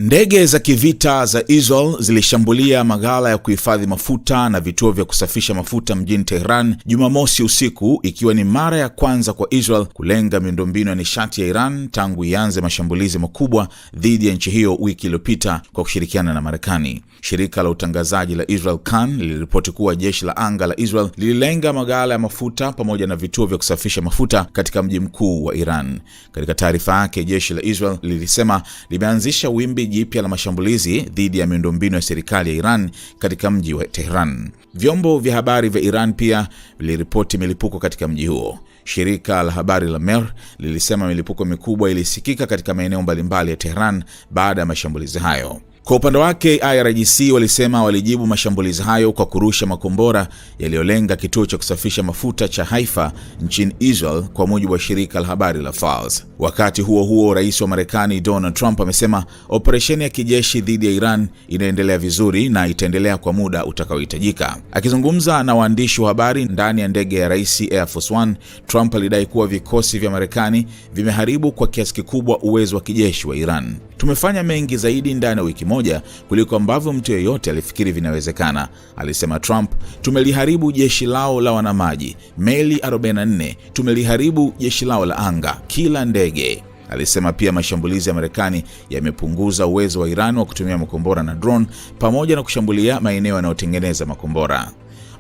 Ndege za kivita za Israel zilishambulia maghala ya kuhifadhi mafuta na vituo vya kusafisha mafuta mjini Tehran Jumamosi usiku, ikiwa ni mara ya kwanza kwa Israel kulenga miundombinu ya nishati ya Iran tangu ianze mashambulizi makubwa dhidi ya nchi hiyo wiki iliyopita kwa kushirikiana na Marekani. Shirika la utangazaji la Israel Kan liliripoti kuwa jeshi la anga la Israel lililenga maghala ya mafuta pamoja na vituo vya kusafisha mafuta katika mji mkuu wa Iran. Katika taarifa yake, jeshi la Israel lilisema limeanzisha wimbi jipya la mashambulizi dhidi ya miundombinu ya serikali ya Iran katika mji wa Tehran. Vyombo vya habari vya Iran pia viliripoti milipuko katika mji huo. Shirika la habari la Mer lilisema milipuko mikubwa ilisikika katika maeneo mbalimbali ya Tehran baada ya mashambulizi hayo. Kwa upande wake, IRGC walisema walijibu mashambulizi hayo kwa kurusha makombora yaliyolenga kituo cha kusafisha mafuta cha Haifa nchini Israel, kwa mujibu wa shirika la habari la Fars. Wakati huo huo, rais wa Marekani Donald Trump amesema operesheni ya kijeshi dhidi ya Iran inaendelea vizuri na itaendelea kwa muda utakaohitajika. Akizungumza na waandishi wa habari ndani ya ndege ya rais Air Force One, Trump alidai kuwa vikosi vya Marekani vimeharibu kwa kiasi kikubwa uwezo wa kijeshi wa Iran. Tumefanya mengi zaidi ndani ya wiki moja kuliko ambavyo mtu yeyote alifikiri vinawezekana, alisema Trump. Tumeliharibu jeshi lao la wanamaji, meli 44, tumeliharibu jeshi lao la anga, kila ndege, alisema. Pia mashambulizi ya Marekani yamepunguza uwezo wa Iran wa kutumia makombora na drone pamoja na kushambulia maeneo yanayotengeneza makombora.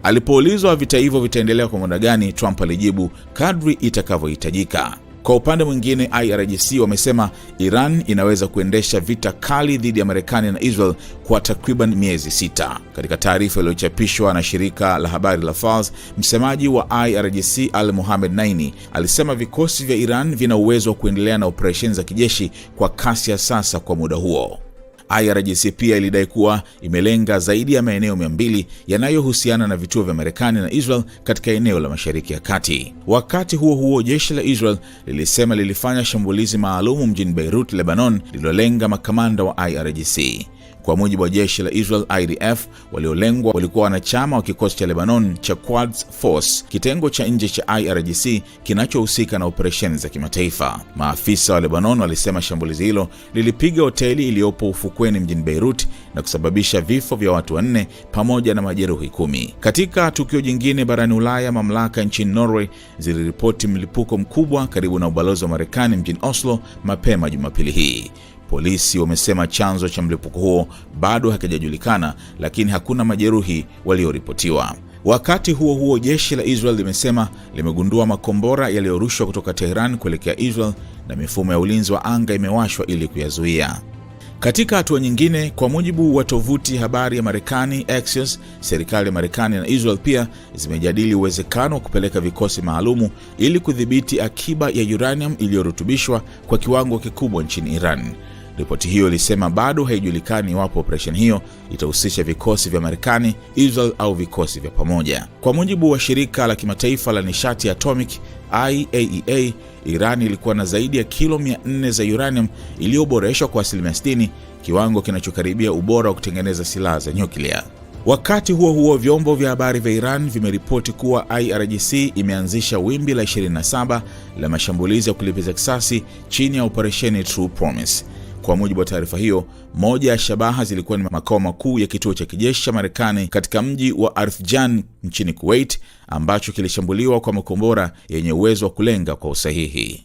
Alipoulizwa vita hivyo vitaendelea kwa muda gani, Trump alijibu kadri itakavyohitajika. Kwa upande mwingine, IRGC wamesema Iran inaweza kuendesha vita kali dhidi ya Marekani na Israel kwa takriban miezi 6. Katika taarifa iliyochapishwa na shirika la habari la Fars, msemaji wa IRGC Al-Mohamed Naini alisema vikosi vya Iran vina uwezo wa kuendelea na operesheni za kijeshi kwa kasi ya sasa kwa muda huo. IRGC pia ilidai kuwa imelenga zaidi ya maeneo 200 yanayohusiana na vituo vya Marekani na Israel katika eneo la Mashariki ya Kati. Wakati huo huo, jeshi la Israel lilisema lilifanya shambulizi maalumu mjini Beirut, Lebanon, lililolenga makamanda wa IRGC. Kwa mujibu wa jeshi la Israel IDF, waliolengwa walikuwa wanachama wa kikosi cha Lebanon cha Quds Force, kitengo cha nje cha IRGC kinachohusika na operesheni za kimataifa. Maafisa wa Lebanon walisema shambulizi hilo lilipiga hoteli iliyopo ufukweni mjini Beirut na kusababisha vifo vya watu 4 pamoja na majeruhi 10. Katika tukio jingine barani Ulaya, mamlaka nchini Norway ziliripoti mlipuko mkubwa karibu na ubalozi wa Marekani mjini Oslo mapema Jumapili hii. Polisi wamesema chanzo cha mlipuko huo bado hakijajulikana, lakini hakuna majeruhi walioripotiwa. Wakati huo huo, jeshi la Israel limesema limegundua makombora yaliyorushwa kutoka Tehran kuelekea Israel na mifumo ya ulinzi wa anga imewashwa ili kuyazuia. Katika hatua nyingine, kwa mujibu wa tovuti habari ya Marekani Axios, serikali ya Marekani na Israel pia zimejadili uwezekano wa kupeleka vikosi maalumu ili kudhibiti akiba ya uranium iliyorutubishwa kwa kiwango kikubwa nchini Iran. Ripoti hiyo ilisema bado haijulikani iwapo operesheni hiyo itahusisha vikosi vya Marekani, Israel au vikosi vya pamoja. Kwa mujibu wa shirika la kimataifa la nishati ya atomic IAEA, Iran ilikuwa na zaidi ya kilo 400 za uranium iliyoboreshwa kwa 60%, kiwango kinachokaribia ubora wa kutengeneza silaha za nyuklia. Wakati huo huo, vyombo vya habari vya Iran vimeripoti kuwa IRGC imeanzisha wimbi la 27 la mashambulizi ya kulipiza kisasi chini ya operesheni True Promise. Kwa mujibu wa taarifa hiyo, moja ya shabaha zilikuwa ni makao makuu ya kituo cha kijeshi cha Marekani katika mji wa Arfjan nchini Kuwait, ambacho kilishambuliwa kwa makombora yenye uwezo wa kulenga kwa usahihi.